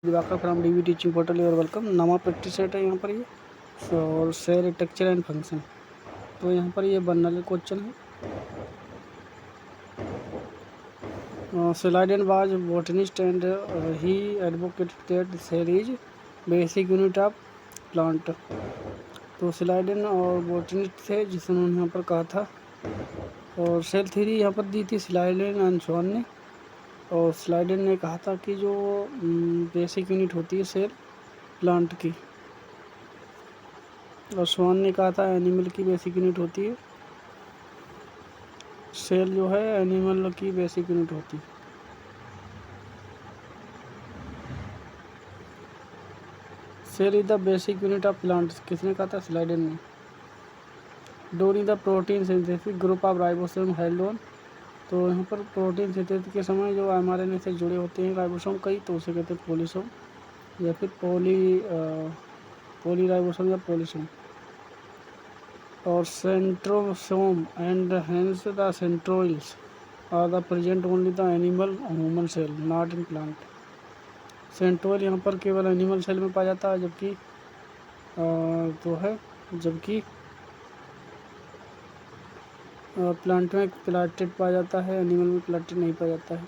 Diwakar from DV teaching portal और welcome. नवा practice set है यहाँ पर ये और सेल टेक्चर एंड फंक्शन। तो यहाँ पर ये बनने क्वेश्चन है। Slyden was botanist and he advocated that cell is basic unit of plant। तो स्लाइडन और बोटनिस्ट थे जिसने यहाँ पर कहा था, और सेल थ्योरी यहाँ पर दी थी स्लाइडन एंड स्वान ने। और स्लाइडन ने कहा था कि जो बेसिक यूनिट होती है सेल प्लांट की, और स्वान ने कहा था एनिमल की बेसिक यूनिट होती है सेल, जो है एनिमल की बेसिक यूनिट होती है। Cell is the basic unit of plant, किसने कहा था? स्लाइडन ने। During the protein synthesis group of ribosome held on. तो यहाँ पर प्रोटीन सिंथेसिस के समय जो एमआरएनए से जुड़े होते हैं राइबोसोम कई, तो उसे कहते हैं पोलिसोम या फिर पोली राइबोसोम या पोलिसोम। और centrosome and hence the centrioles are the present only the animal human cell not in plant. Centriole यहाँ पर केवल एनिमल सेल में पाया जाता है, जबकि प्लांट में प्लाटेड पाया जाता है, एनिमल में प्लाटेड नहीं पाया जाता है।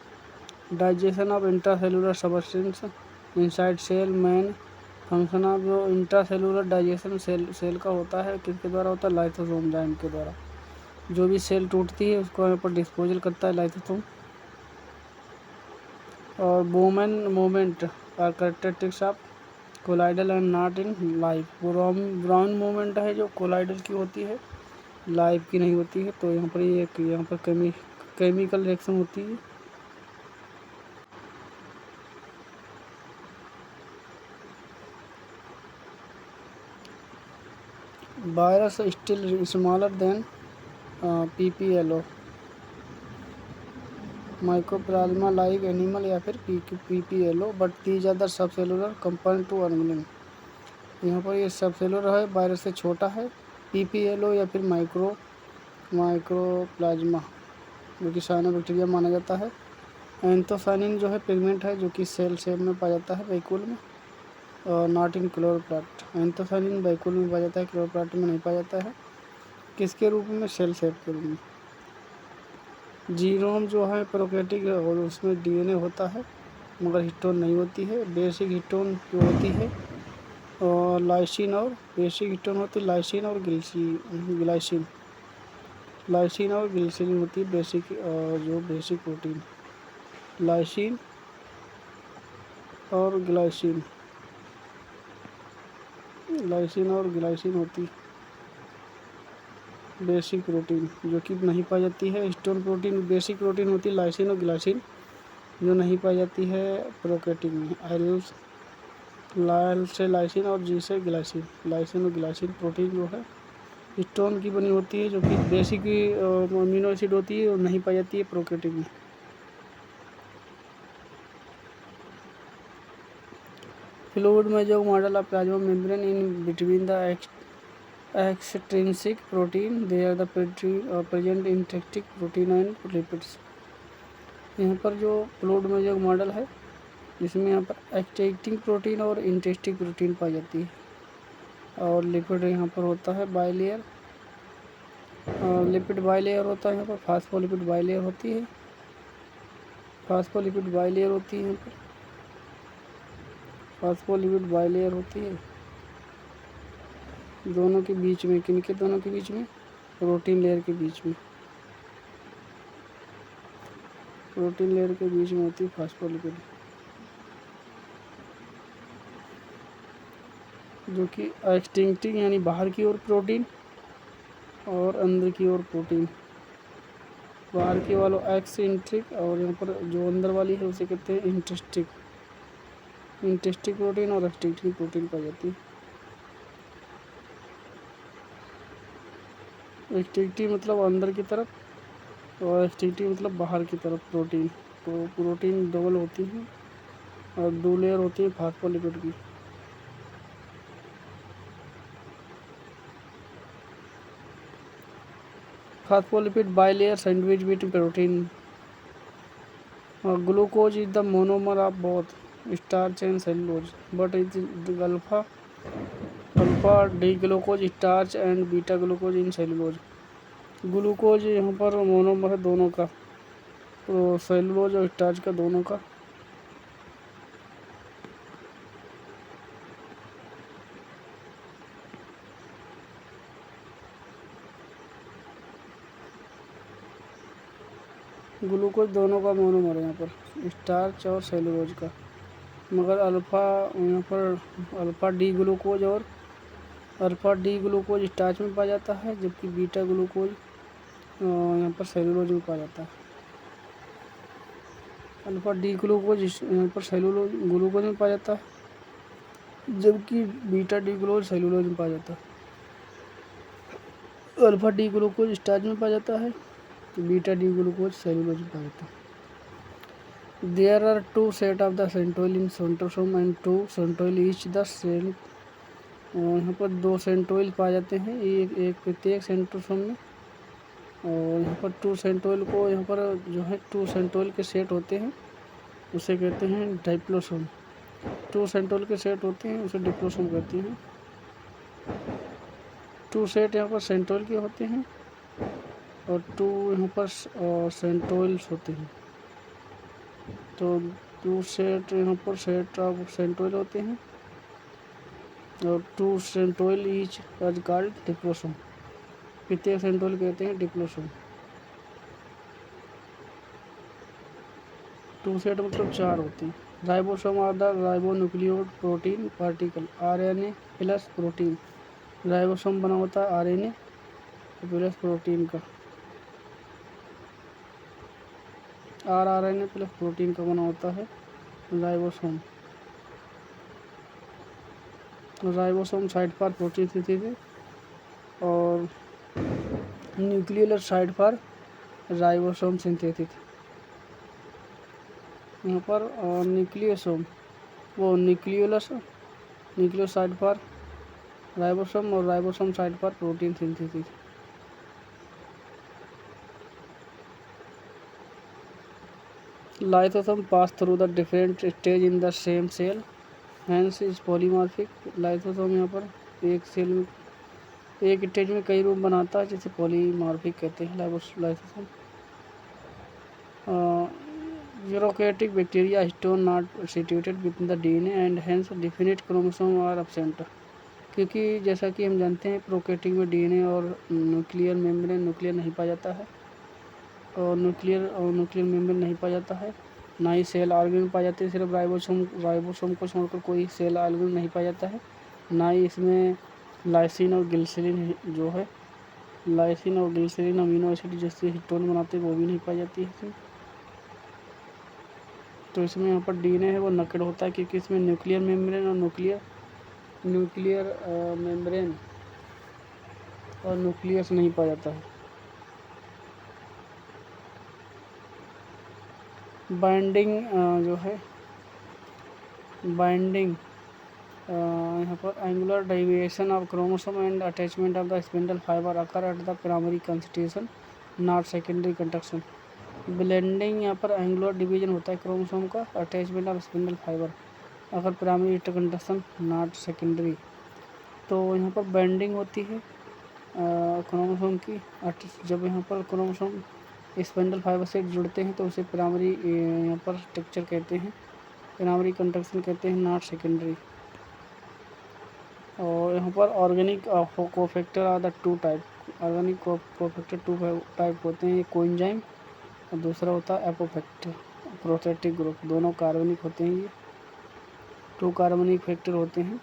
Digestion of intracellular substance inside cell main function of. जो इंट्रासेलुलर डाइजेशन सेल का होता है, किसके द्वारा होता है? लाइसोसोम जाइम के द्वारा। जो भी सेल टूटती है उसको यहाँ पर डिस्पोजल करता है लाइसोसोम। और Brownian moment are characteristics of colloidal and not in life. Brown moment है जो कोलाइडल की होती है, लाइफ की नहीं होती है। तो यहाँ पर केमिकल रिएक्शन होती है। Virus still smaller than PPLO, mycoplasma like animal या फिर पीपीएलओ, बट दीज अदर सब सेलुलर कंपाउंड टू ऑर्गेनिज्म। यहाँ पर ये सब सेलुलर है, वायरस से छोटा है, पीपीएलओ या फिर माइक्रोप्लाज्मा जो कि साइनोबैक्टीरिया माना जाता है। एंथोसाइनिन जो है पिगमेंट है जो कि सेल शेप में पाया जाता है वैक्यूल में, और not in chloroplast. Anthocyanin vacuole में पाया जाता है, क्लोरोप्लास्ट में नहीं पाया जाता है। किसके रूप में? सेल शेप के रूप में। जीनोम जो है प्रोकैरियोटिक है और उसमें डीएनए होता है मगर हिस्टोन नहीं होती है। बेसिक हिस्टोन जो होती है और लाइसिन, और बेसिक हिस्टोन होती है लाइसिन और ग्लाइसिन। लाइसिन और ग्लिसरीन होती है बेसिक, जो बेसिक प्रोटीन। लाइसिन और ग्लाइसिन, लाइसिन और ग्लाइसिन होती बेसिक प्रोटीन जो कि नहीं पाई जाती है। हिस्टोन प्रोटीन बेसिक प्रोटीन होती है लाइसिन और ग्लाइसिन, जो नहीं पाई जाती है प्रोकैरियोटिक में। लाल से लाइसिन और जी से ग्लाइसिन। लाइसिन और ग्लाइसिन प्रोटीन जो है हिस्टोन की बनी होती है, जो कि बेसिक अमीनो एसिड होती है और नहीं पाई जाती है प्रोकैरियोटिक में। फ्लूइड में जो model of plasma membrane in between the extrinsic protein, they are the present intrinsic protein and lipids। यहाँ पर जो फ्लूइड में जो मॉडल है जिसमें यहाँ पर एक्सट्रिंसिक प्रोटीन और इंट्रिंसिक प्रोटीन पाई जाती है, और लिपिड यहाँ पर होता है बाइलेयर, लिपिड बाइलेयर होता है। यहाँ पर फास्फोलिपिड बाइलेयर होती है, फास्फोलिपिड बाइलेयर होती है, यहाँ पर फास्फोलिपिड बाइलेयर होती है दोनों के बीच में। किनके दोनों के बीच में? प्रोटीन लेयर के बीच में, प्रोटीन लेयर के बीच में होती है फास्फोलिपिड, जो कि एक्सटिंक्टिव यानी बाहर की ओर प्रोटीन और अंदर की ओर प्रोटीन। बाहर की वालों एक्सइंट्रिक, और यहाँ पर जो अंदर वाली है उसे कहते हैं इंट्रिंसिक। इंट्रिंसिक प्रोटीन और एक्सटिंक्टिव प्रोटीन पाई जाती है। एक्सटिंक्टिव मतलब अंदर की तरफ और एक्सटिंक्टिव मतलब बाहर की तरफ प्रोटीन। तो प्रोटीन डबल होती है और दो लेयर होती है फास्फोलिपिड की। Phospholipid bilayer sandwich between protein. Glucose is the monomer of both. starch and cellulose, but it is alpha D glucose starch and beta glucose in cellulose. Glucose यहाँ पर monomer है दोनों का, तो सेलुलोज और स्टार्च का दोनों का। ग्लूकोज दोनों का मोनोमर है यहाँ पर, स्टार्च और सेलुलोज का। मगर अल्फ़ा यहाँ पर अल्फ़ा डी ग्लूकोज और अल्फ़ा डी ग्लूकोज स्टार्च में पाया जाता है, जबकि बीटा ग्लूकोज यहाँ पर सेलुलोज में पाया जाता है। अल्फ़ा डी ग्लूकोज यहाँ पर सेलुलोज ग्लूकोज में पाया जाता है, जबकि बीटा डी ग्लूकोज सेलुलोज में पाया जाता है। अल्फ़ा डी ग्लूकोज स्टार्च में पाया जाता है, बीटा डी ग्लूकोज सेलुलोज में पाया जाता है। There are two set of the centroid in centrosome and two centroid each the cell। यहाँ पर दो सेंट्रोइल पाए जाते हैं एक प्रत्येक सेंट्रोसोम में, और यहाँ पर टू सेंट्रोइल को यहाँ पर जो है टू सेंट्रोइल के सेट होते हैं उसे कहते हैं डाइप्लोसोम। टू सेंट्रोइल के सेट होते हैं उसे डिप्लोसोम कहते हैं। टू सेट यहाँ पर सेंट्रोइल के होते हैं और टू यहाँ पर सेंट्रोइल्स होते हैं। तो टू सेट यहाँ पर सेट ऑफ सेंट्रोइल होते हैं और टू सेंट्रोइल ईच इज कॉल्ड डिप्लोसोम। प्रत्येक सेंट्रोइल कहते हैं डिप्लोसोम। टू सेट मतलब चार होते हैं। Ribosome are the ribonucleoprotein particle RNA plus protein. Ribosome बना होता है आरएनए प्लस प्रोटीन का, आरएनए प्लस प्रोटीन का बना होता है राइबोसोम। राइबोसोम साइड पर प्रोटीन सिंथेसिस और न्यूक्लियोलस साइड पर राइबोसोम सिंथेसिस। यहाँ पर न्यूक्लियोसोम वो न्यूक्लियोलस साइड पर राइबोसोम और राइबोसोम साइड पर protein synthesis. Lysosome pass through the different stage in the same cell, hence is polymorphic। Lysosome यहाँ पर एक सेल में एक स्टेज में कई रूप बनाता है जिसे पॉलीमॉर्फिक कहते हैं lysosome. Eukaryotic bacteria stone not situated with the DNA and hence definite chromosome are absent. क्योंकि जैसा कि हम जानते हैं प्रोकैरियोटिक में डीएनए और न्यूक्लियर मेम्ब्रेन न्यूक्लियर नहीं पाया जाता है, और न्यूक्लियर मेम्ब्रेन नहीं पाया जाता है, ना ही सेल ऑर्गेन पाए जाते हैं। सिर्फ राइबोसोम को छोड़कर कोई सेल ऑर्गेन नहीं पाया जाता है, ना ही इसमें लाइसिन और ग्लिसरीन जो है लाइसिन और ग्लिसरीन अमीनो एसिड जिससे हिस्टोन बनाते हैं वो भी नहीं पाई जाती है इसमें। तो इसमें यहाँ पर डीएनए है वो नकड होता है, क्योंकि इसमें न्यूक्लियर मेम्ब्रेन और न्यूक्लियस नहीं पाया जाता है। बाइंडिंग जो है बाइंडिंग यहाँ पर angular deviation of chromosome and attachment of the spindle fibre occur at the primary constitution not secondary conduction. Blending यहाँ पर एंगुलर डिवीजन होता है क्रोमोसोम का, अटैचमेंट ऑफ स्पिंडल फाइबर अगर प्राइमरी कंडक्शन नॉट सेकेंडरी। तो यहाँ पर बाइंडिंग होती है क्रोमोसोम की। जब यहाँ पर क्रोमोसोम स्पिंडल फाइबर से जुड़ते हैं तो उसे प्राइमरी यहाँ पर स्ट्रक्चर कहते हैं, प्राइमरी कंडक्शन कहते हैं, नॉट सेकेंडरी। और यहाँ पर organic cofactor are the two type. Organic cofactor two type होते हैं, एक कोएंजाइम और दूसरा होता है एपोफैक्टर प्रोस्थेटिक ग्रुप। दोनों कार्बनिक होते हैं, ये टू कार्बनिक फैक्टर होते हैं।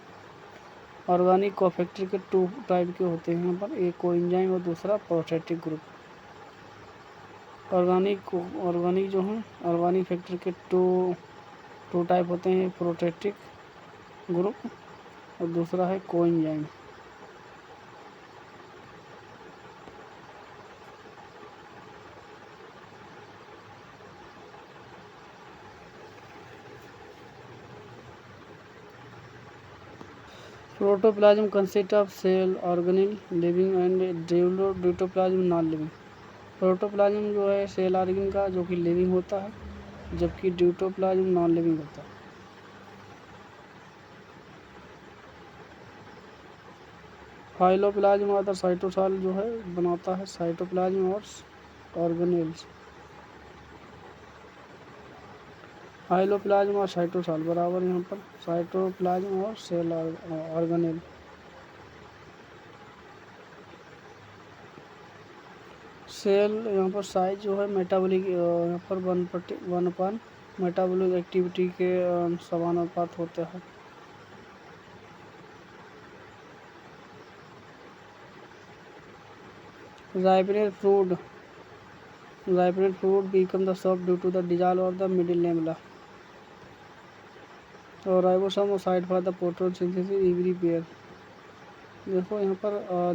ऑर्गेनिक कोफैक्टर के टू टाइप के होते हैं यहाँ पर, एक कोएंजाइम और दूसरा प्रोस्थेटिक ग्रुप। ऑर्गेनिक जो हैं ऑर्गेनिक फैक्टर के टू टाइप होते हैं, प्रोस्थेटिक ग्रुप और दूसरा है coenzyme. Protoplasm consist of cell organelle living and deutoplasm non living. Protoplasm जो है सेल ऑर्गेन का जो कि लिविंग होता है, जबकि ड्यूटोप्लाज्म नॉन लिविंग होता है। हाइलोप्लाज्म आदर साइटोसाल जो है बनाता है साइटोप्लाज्म और ऑर्गेनेल्स। हाइलोप्लाज्म और साइटोसाल बराबर यहाँ पर साइटोप्लाज्म और सेल ऑर्गेनेल। सेल यहाँ पर साइज जो है मेटाबॉलिक यहाँ पर 1/1 मेटाबॉलिक एक्टिविटी के समानुपात होता है। ripened fruit become the soft due to the dissolve of the middle lamella और राइबोसोम और site for the protein synthesis every pair. देखो यहाँ पर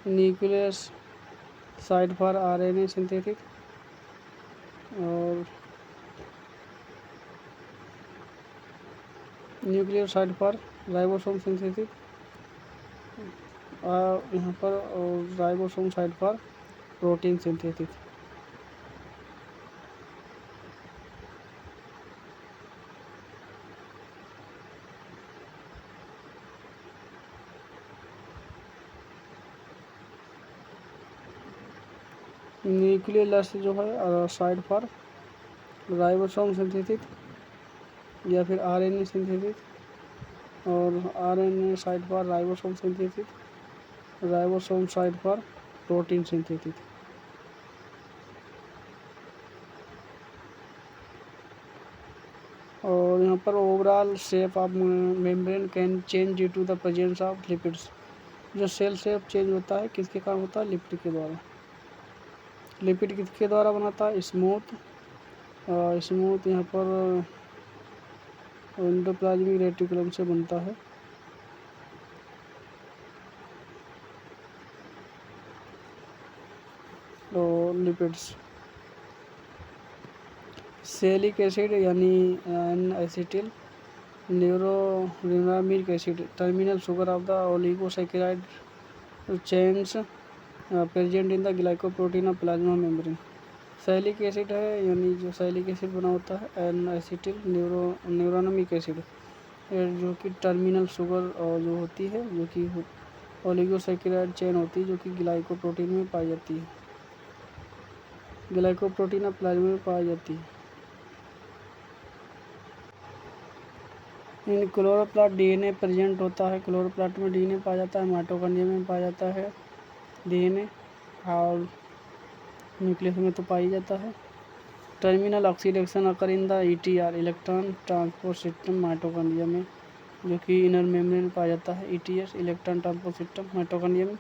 nucleus site for RNA synthesis और nuclear site for ribosome synthesis यहाँ पर ribosome site for protein synthesis. Nucleus जो है साइड फॉर राइबोसोम सिंथेसिस या फिर आरएनए सिंथेसिस और RNA site for ribosome synthesis, ribosome site for protein synthesis. और यहाँ पर overall shape of membrane can change due to the presence of lipids. जो cell shape change होता है किसके कारण होता है? लिपिड के द्वारा। लिपिड किसके द्वारा बनाता है? स्मूथ यहाँ पर एंडोप्लाज्मिक रेटिकुलम से बनता है। और लिपिड्स सेलिक एसिड यानी N acetyl neuraminic acid terminal sugar of the oligosaccharide chains present in the glycoprotein of plasma membrane. Sialic acid है यानी जो सैलिक एसिड बना होता है एन एसिटिल न्यूरोनिक एसिड जो कि टर्मिनल शुगर जो होती है जो कि ओलिगोसैकेराइड चेन होती है जो कि ग्लाइकोप्रोटीन में पाई जाती है, ग्लाइकोप्रोटीन ऑफ प्लाज्मा में पाई जाती है। इन क्लोरोप्लास्ट डीएनए प्रेजेंट होता है। क्लोरोप्लास्ट में डीएनए पाया जाता है, माइटोकॉन्ड्रिया में पाया जाता है डीएनए और न्यूक्लियस में तो पाई जाता है। Terminal oxidation occur in the ETR electron transport system mitochondria में जो कि इनर मेम्ब्रेन में पाया जाता है। ETS electron transport system mitochondria में।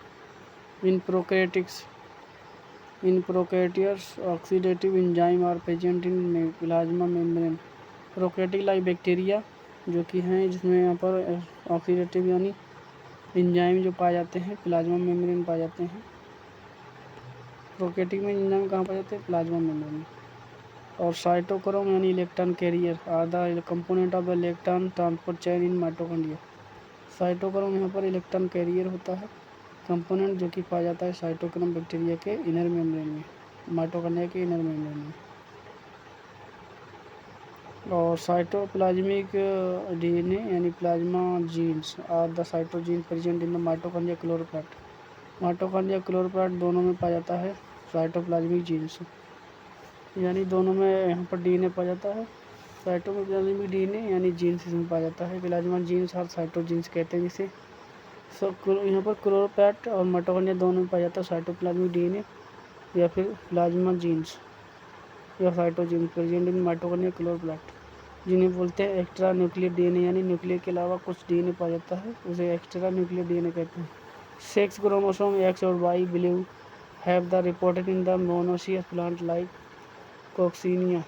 In prokaryotes oxidative enzyme are present in plasma membrane. Prokaryotic like bacteria जो कि हैं जिसमें यहाँ पर ऑक्सीडेटिव यानी एंजाइम जो पाए जाते हैं प्लाज्मा मेम्ब्रेन में पाए जाते हैं। प्रोकैरियोटिक में एंजाइम कहाँ पाए जाते हैं? प्लाज्मा मेम्ब्रेन में। और साइटोक्रोम यानी electron carrier are the component of the electron transport chain in mitochondria. Cytochrome यहाँ पर इलेक्ट्रॉन कैरियर होता है कंपोनेंट जो कि पाया जाता है साइटोक्रोम बैक्टीरिया के इनर मेम्ब्रेन में, माइटोकॉन्ड्रिया के इनर मेम्ब्रेन में। और साइटोप्लाज्मिक डीएनए यानी plasma genes are the cytogene present in the mitochondria chloroplast. Mitochondria chloroplast दोनों में पाया जाता है साइटोप्लाज्मिक जीन्स यानी दोनों में यहाँ पर डीएनए पाया जाता है। साइटोप्लाज्मिक डीएनए यानी जीन्स इसमें पाया जाता है। प्लाज्मा जीन्स और साइटोजीन्स कहते हैं जिसे। यहाँ पर क्लोरोप्लास्ट और माइटोकॉन्ड्रिया दोनों में पाया जाता है साइटोप्लाज्मिक डीएनए या फिर प्लाज्मा जीन्स या साइटोजीन प्रेजेंट इन माइटोकॉन्ड्रिया क्लोरोप्लास्ट जिन्हें बोलते हैं एक्स्ट्रा न्यूक्लियर डीएनए यानी न्यूक्लियर के अलावा कुछ डीएनए पाया जाता है उसे एक्स्ट्रा न्यूक्लियर डीएनए कहते हैं। सेक्स क्रोमोसोम एक्स और Y believe have the reported in the monoecious plant like Coccinia.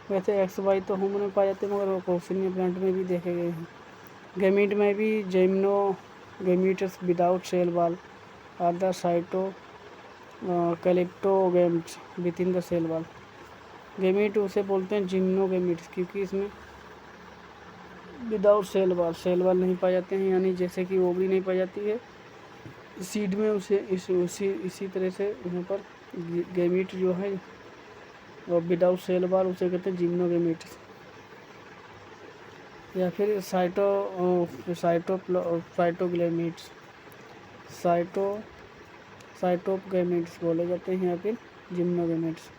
वैसे एक्स वाई तो ह्यूमन में पाए जाते हैं मगर कॉक्सीनिया प्लांट में भी देखे गए हैं। गैमीट में भी gametes without cell wall are the cyto calyptogams within the cell wall. Gamete उसे बोलते हैं जिम्नोगैमीट्स क्योंकि इसमें विदाउट सेल वॉल नहीं पाए जाते हैं यानी जैसे कि ओवरी नहीं पाई जाती है सीड में उसे इसी तरह से यहाँ पर गैमीट जो है और विदाउट सेल वॉल उसे कहते हैं जिम्नोगैमीट्स। या फिर साइटोग्लेमिट्स, साइटो साइटोगेमिट्स बोले जाते हैं, या फिर जिम्नोगेमिट्स।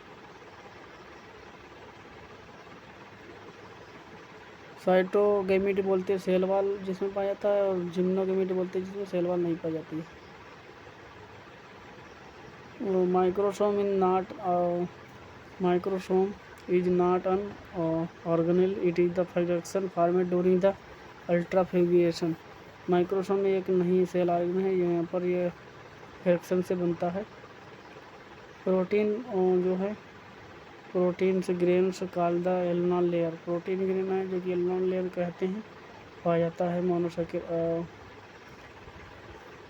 साइटोगेमिट बोलते हैं सेल वाल जिसमें पाया जाता है, और जिम्नोगेमिट बोलते हैं जिसमें सेल वाल नहीं पाई जाती है। Microsome in not Microsome is not an organelle, it is the fraction formed during the ultrafiltration। Microsome एक नहीं सेल ऑर्गन है, यहाँ पर ये फ्रैक्शन से बनता है। प्रोटीन जो है, proteins grains called the एल्वेओलर layer, protein grain है जो कि एल्वेओलर लेयर कहते हैं, पाया जाता है मोनोसैकेराइड,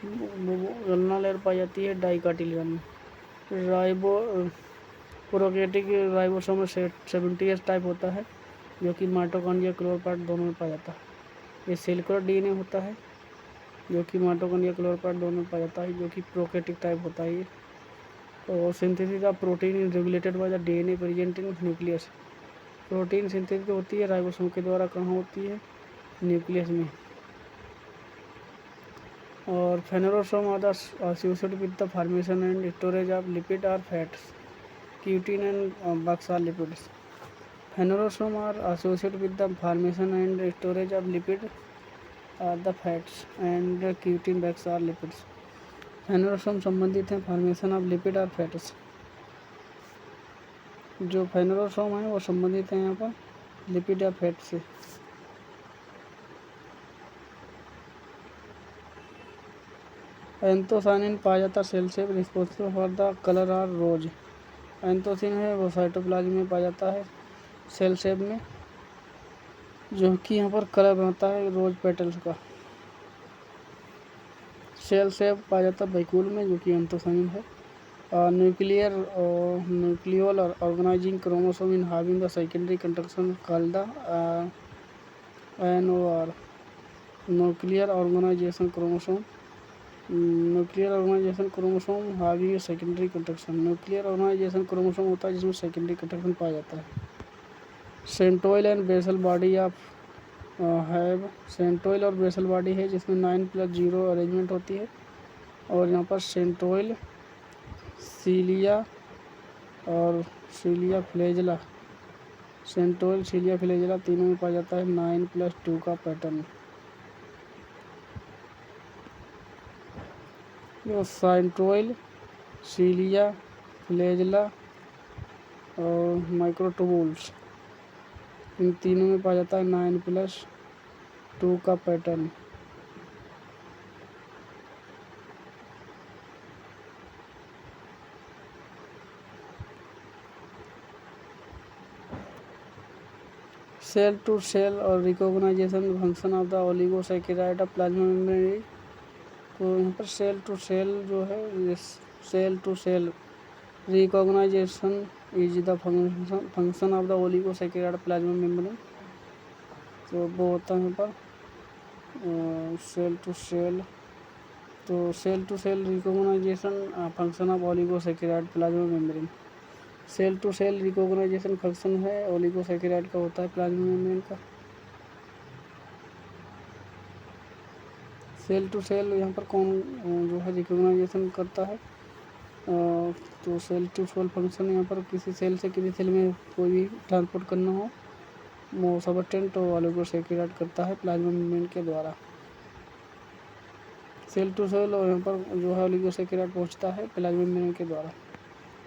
एल्वेओलर लेयर पाई जाती है डाइकोटिलिडन में। राइबो प्रोकैरियोटिक राइबोसोम में 70S टाइप होता है, जो कि माइटोकॉन्ड्रिया क्लोरोप्लास्ट दोनों में पाया जाता है। ये सेलुलर डीएनए होता है, जो कि माइटोकॉन्ड्रिया क्लोरोप्लास्ट दोनों में पाया जाता है, जो कि प्रोकैरियोटिक टाइप होता है ये। और synthesis of protein is regulated by the DNA present in nucleus. Protein synthesis होती है राइबोसोम के द्वारा, कहाँ होती है? न्यूक्लियस में। और spherosome are the associated with the formation and storage of lipid और fats, quitin and Buccal lipids। Phanerosomes are associated with the formation and storage of lipid or the fats and quitin Buccal lipids। फेनोरोसोम संबंधित हैं formation of lipid और fats. जो फेनोरोसोम है वो संबंधित हैं यहाँ पर लिपिड या फैट से। एंथोसायनिन पाया जाता सेल से रिस्पॉन्सिबल फॉर द कलर और रोज। एंथोसिन है वो साइटोप्लाज्म में पाया जाता है सेल शेप में, जो कि यहाँ पर कलर बनाता है रोज पेटल्स का। सेल शेप पाया जाता है वैक्यूल में, जो कि एंथोसायनिन है। न्यूक्लियोल और organizing chromosome in having the secondary construction called the NOR, nuclear organization chromosome. Nuclear organization chromosome having secondary construction, nuclear organization chromosome होता है जिसमें सेकेंडरी कंस्ट्रक्शन पाया जाता है। Centriole and basal body of have, centriole और basal body है जिसमें 9+0 arrangement होती है। और यहाँ पर सेंट्रोइल, सीलिया और सीलिया फ्लैजेला, सेंट्रोइल सीलिया फ्लैजेला तीनों में पाया जाता है 9+2 का पैटर्न। जो सेंट्रोइल, सीलिया फ्लैजेला और माइक्रोट्यूबुल्स, इन तीनों में पाया जाता है 9+2 का पैटर्न। सेल टू सेल और recognisation function of the oligosaccharide of plasma membrane. तो यहाँ पर सेल टू सेल जो है, cell to cell recognisation is the function of the oligosaccharide plasma membrane. तो वो होता है यहाँ पर सेल टू सेल, तो cell to cell recognisation function of oligosaccharide plasma membrane. Cell to cell recognisation function है ओलिगोसैकेराइड का होता है प्लाज्मा मेम्ब्रेन का। सेल टू सेल यहाँ पर कौन जो है रिकॉग्नाइजेशन करता है? तो सेल टू सेल फंक्शन यहाँ पर किसी सेल से किसी सेल में कोई भी ट्रांसपोर्ट करना हो, वो सबटेंट तो ओलिगोसैकेराइड करता है प्लाज्मा मेम्ब्रेन के द्वारा। सेल टू सेल और यहाँ पर जो है ओलिगोसैकेराइड पहुँचता है प्लाज्मा मेम्ब्रेन के द्वारा।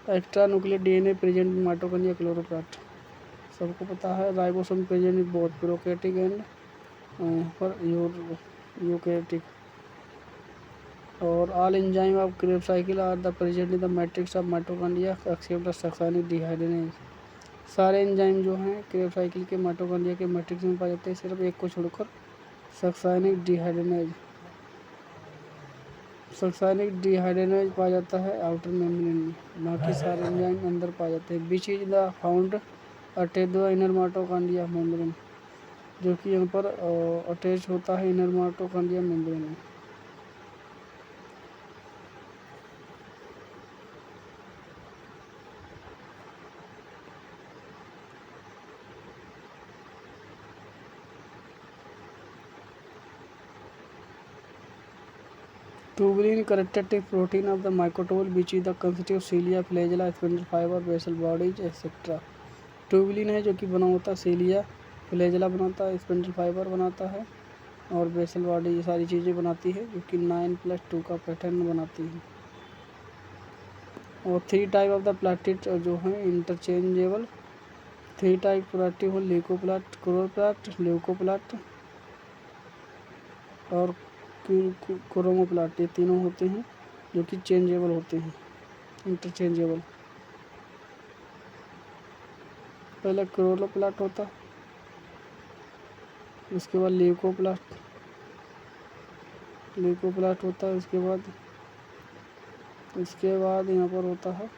Extra nuclear DNA present in mitochondria chloroplast, सबको पता है। Ribosome present in both prokaryotic and यहाँ पर यूकैरियोटिक। और all enzyme of Krebs cycle are the present in the matrix of mitochondria except the succinic dehydrogenase. सारे enzyme जो हैं Krebs cycle के माइटोकॉन्ड्रिया के मैट्रिक्स में पाए जाते हैं, सिर्फ एक को छोड़कर, सक्साइनिक डिहाइड्रोजिनेज। सक्साइनिक डिहाइड्रोजिनेज पाया जाता है आउटर मेम्ब्रेन में, बाकी सारे एंजाइम अंदर पाए जाते हैं। Which is the found attach the inner mitochondria membrane, जो कि यहाँ पर अटैच होता है इनर माइटोकॉन्ड्रिया मेम्ब्रेन में। Tubulin characteristic protein of the microtubule which is the constitute cilia, flagella, spindle fiber, basal bodies etc. Tubulin है जो कि बना होता है सीलिया, फ्लैजेला बनाता है, स्पिंडल फाइबर बनाता है और बेसल बॉडी, ये सारी चीज़ें बनाती है जो कि 9+2 का पैटर्न बनाती है। और 3 टाइप ऑफ द प्लास्टिड जो है इंटरचेंजेबल, 3 टाइप प्लास्टिड हो ल्यूकोप्लास्ट, क्लोरोप्लास्ट, ल्यूकोप्लास्ट और क्रोमोप्लास्ट, ये तीनों होते हैं जो कि चेंजेबल होते हैं, इंटरचेंजेबल। पहले क्लोरोप्लास्ट होता, उसके बाद ल्यूकोप्लास्ट होता है, उसके बाद यहाँ पर होता है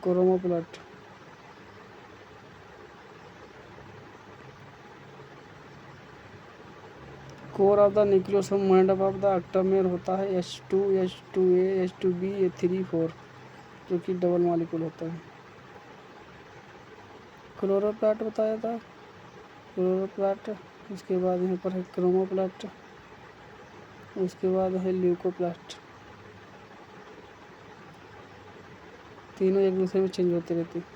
chromoplast. Core of the nucleosome made of the octamer होता है H2, H2A, H2B, A3, 4 जो कि डबल मॉलिक्यूल होता है। क्लोरोप्लास्ट बताया था, क्लोरोप्लास्ट, उसके बाद यहाँ पर है क्रोमोप्लास्ट, उसके बाद है ल्यूकोप्लास्ट। तीनों एक दूसरे में चेंज होते रहते हैं।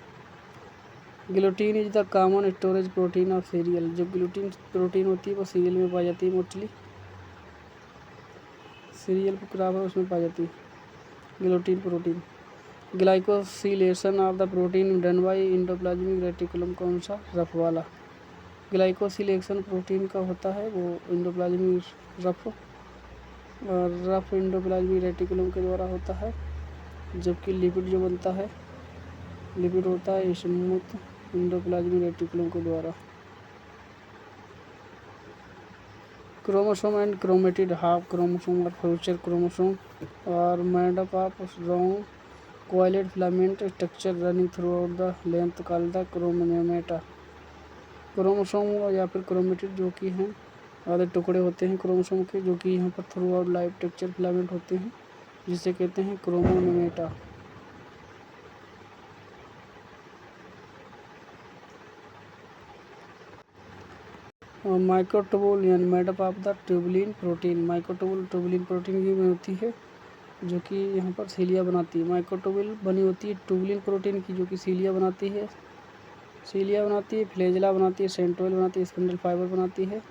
Gluten is the common storage protein of serial, जो ग्लूटीन प्रोटीन होती है वो सीरियल में पाई जाती है, मोस्टली सीरियल बराबर उसमें पाई जाती है gluten protein. Glycosylation of the protein done by endoplasmic reticulum, कौन सा? रफ वाला। ग्लाइकोसिलेशन प्रोटीन का होता है वो एंडोप्लाज्मिक रफ एंडोप्लाज्मिक रेटिकुलम के द्वारा होता है, जबकि लिपिड जो बनता है, लिपिड होता है स्मूथ एंडोप्लाज्मिक रेटिकुलम के द्वारा। Chromosome and chromatid, half chromosome और फ्यूचर क्रोमोसोम और made up of long coiled filament structure running throughout the length called the chromonemata. Chromosome या फिर क्रोमेटिड जो कि हैं आधे टुकड़े होते हैं क्रोमोसोम के, जो कि यहाँ पर through out life structure filament होते हैं, जिसे कहते हैं क्रोमोमेटा। माइक्रोट्यूबुल यानी made up of the tubulin protein, microtubule tubulin protein की बनी होती है जो कि यहाँ पर सीलिया बनाती है। माइक्रोट्यूबुल बनी होती है ट्यूबुलिन प्रोटीन की जो कि सीलिया बनाती है, फ्लैजेला बनाती है, सेंट्रोइड बनाती है, स्पिंडल फाइबर बनाती है,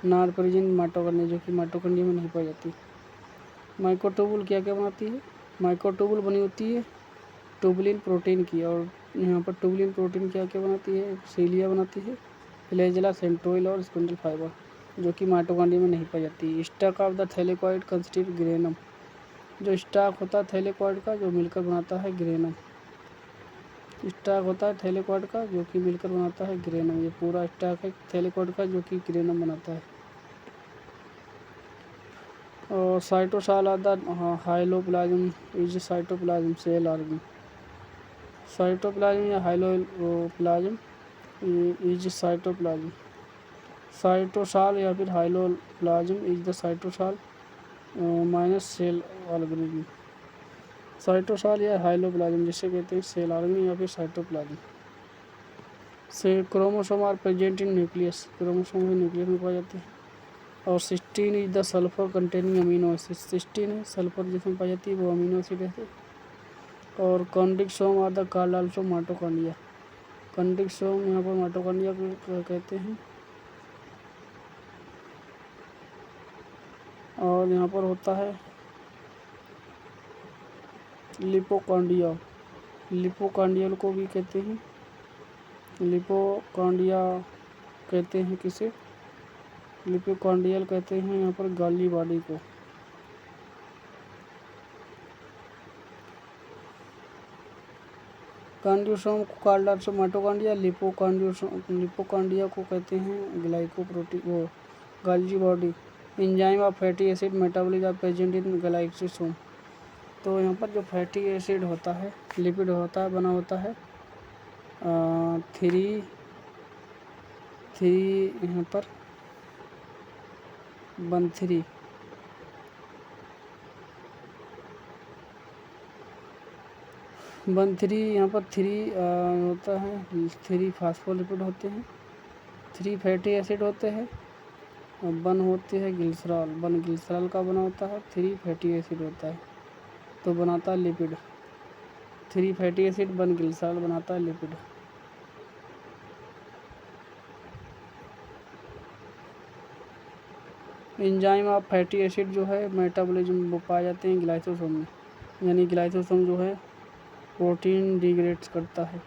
नॉन प्रेजेंट माइटोकॉन्ड्रिया जो कि माइटोकॉन्ड्रिया में नहीं पाई जाती। माइक्रोट्यूबुल क्या क्या बनाती है? माइक्रोट्यूबुल बनी होती है ट्यूबुलिन प्रोटीन की, और यहाँ पर ट्यूबुलिन प्रोटीन क्या क्या बनाती है? सीलिया बनाती है, फ्लैजेला, सेंट्रोइड और स्पिंडल फाइबर जो कि माइटोकॉन्ड्रिया में नहीं पाई जाती। Stack of the thylakoid constitute granum, जो स्टॉक होता है थैलेकॉइड का जो मिलकर बनाता है ग्रेनम। स्टॉक होता है थैलेकॉइड का जो कि मिलकर बनाता है ग्रेनम, ये पूरा स्टॉक है थैलेकॉइड का जो कि ग्रेनम बनाता है। और cytosol of the hyaloplasm is cytoplasm cell organ, cytoplasm या हाइलोप्लाज्म इज साइटोप्लाज्म। साइटोसॉल या फिर hyaloplasm is the cytosol minus cell organism. Cytosol या हाइलोप्लाज्म जिसे कहते हैं सेल ऑर्गन या फिर साइटोप्लाज्म। से chromosome are present in nucleus, chromosome भी न्यूक्लियस में पाए जाते हैं। और cysteine is the sulphur containing amino acid, cysteine है सल्फर जिसमें पाई जाती है वो अमीनो एसिड है। और chondriosome are the called also mitochondria, chondriosome यहाँ पर माइटोकॉन्ड्रिया को कहते हैं। और यहाँ पर होता है लिपोकॉन्ड्रिया, लिपोकॉन्ड्रियल को भी कहते हैं, लिपोकॉन्ड्रिया कहते हैं किसे? लिपोकॉन्ड्रियल कहते हैं यहाँ पर गॉल्गी बॉडी को। कॉन्ड्रोसोम को कॉल्ड आल्सो माइटोकॉन्ड्रिया, लिपोकॉन्ड्रिया को कहते हैं ग्लाइकोप्रोटीन वो Golgi body. Enzyme of fatty acid metabolism are present in glyoxysome, तो यहाँ पर जो फैटी एसिड होता है लिपिड होता है बना होता है थ्री यहाँ पर 1,3 1,3 यहाँ पर 3 होता है, 3 फास्फोलिपिड होते हैं, 3 फैटी एसिड होते हैं बन होती है ग्लिसरॉल, बन ग्लिसरॉल का बना होता है, 3 फैटी एसिड होता है तो बनाता है लिपिड। 3 फैटी एसिड बन ग्लिसरॉल बनाता है lipid. Enzyme of fatty acid जो है मेटाबॉलिज्म वो पाए जाते हैं ग्लाइसोसोम में, यानी ग्लाइसोसोम जो है प्रोटीन डिग्रेड करता है।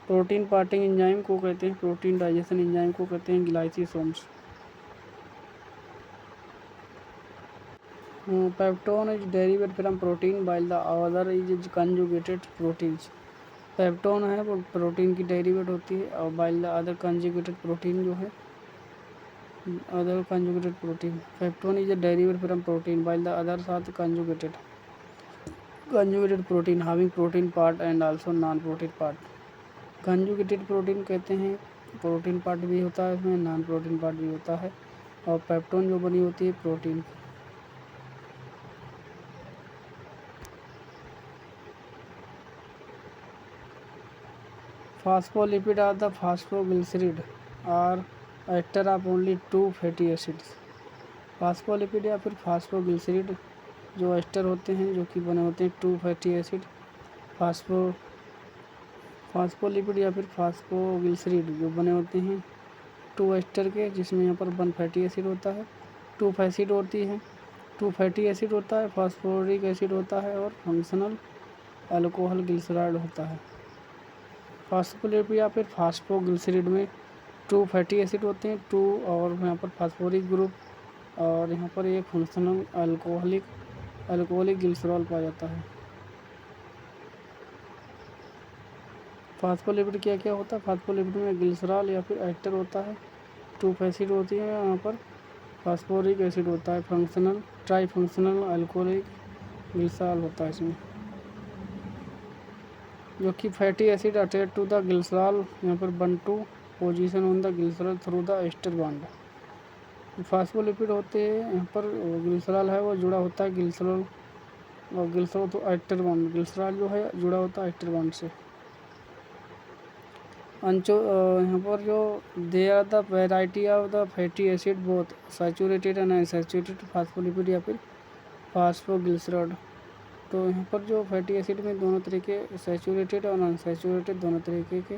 प्रोटीन पार्टिंग एंजाइम को कहते हैं, प्रोटीन डाइजेशन एंजाइम को कहते हैं glyoxysomes. Peptone is derivate from protein while the other is conjugated proteins. Peptone है वो प्रोटीन की डेरिवेट होती है और while the other conjugated protein जो है other conjugated protein. Peptone is a derivate from protein while the others are conjugated protein having protein part and also non protein part. Conjugated protein कहते हैं protein part भी होता है इसमें, non protein part भी होता है, और पेप्टोन जो बनी होती है protein. Phospholipid are the phosphoglyceride are ester of only 2 fatty acids. Phospholipid या फिर फास्फोग्लिसराइड जो एस्टर होते हैं जो कि बने होते हैं 2 फैटी एसिड। फास्फोलिपिड या फिर फास्फोग्लिसराइड जो बने होते हैं 2 एस्टर के, जिसमें यहाँ पर 1 फैटी एसिड होता है, 2 फैसिड होती है, 2 फैटी एसिड होता है, फास्फोरिक एसिड होता है और फंक्शनल अल्कोहल ग्लिसराइड होता है। फास्फोलिपिड या फिर फास्फोग्लिसराइड में 2 फैटी एसिड होते हैं, 2 और यहाँ पर फास्फोरिक ग्रुप और यहाँ पर एक फंक्शनल अल्कोहलिक ग्लिसरॉल पाया जाता है। फास्फोलिपिड क्या क्या होता है? फास्फोलिपिड में ग्लिसरॉल या फिर एस्टर होता है, 2 फैसिड होती है, यहाँ पर फास्फोरिक एसिड होता है, functional tri functional alcoholic glycerol होता है इसमें, जो कि fatty acid attach to the glycerol यहाँ पर one two position on the glycerol through the ester bond. Phospholipid होते हैं यहाँ पर ग्लिसरॉल है वो जुड़ा होता है ग्लिसरॉल और ग्लिसरॉल तो एस्टर बॉन्ड, ग्लिसरॉल जो है जुड़ा होता है एस्टर बॉन्ड से। यहाँ पर जो they are the variety of the fatty acid both saturated and unsaturated phospholipid या फिर फास्फोग्लिसराइड। तो यहाँ पर जो फैटी एसिड में दोनों तरीके सैचुरेटेड और अनसैचुरेटेड दोनों तरीके के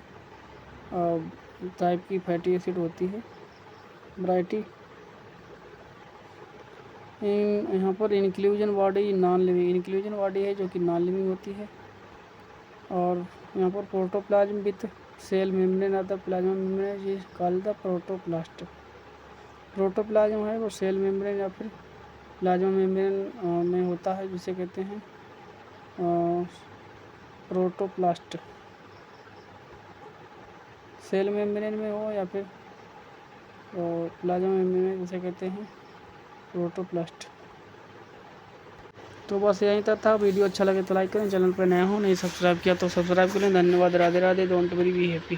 टाइप की फैटी एसिड होती है वैरायटी। यहाँ पर inclusion body non living, inclusion body है जो कि नॉन लिविंग होती है, और यहाँ पर protoplasm with cell membrane of the plasma membrane is called the protoplast. Protoplasm है वो सेल मेम्ब्रेन या फिर प्लाज्मा मेम्ब्रेन में होता है जिसे कहते हैं प्रोटोप्लास्ट। सेल मेम्ब्रेन में हो या फिर प्लाज्मा मेम्ब्रेन में जिसे कहते हैं प्रोटोप्लास्ट। तो बस यहीं तक था। वीडियो अच्छा लगे तो लाइक करें, चैनल पर नया हो नहीं सब्सक्राइब किया तो सब्सक्राइब करें। धन्यवाद। Radhe Radhe. Don't very be happy.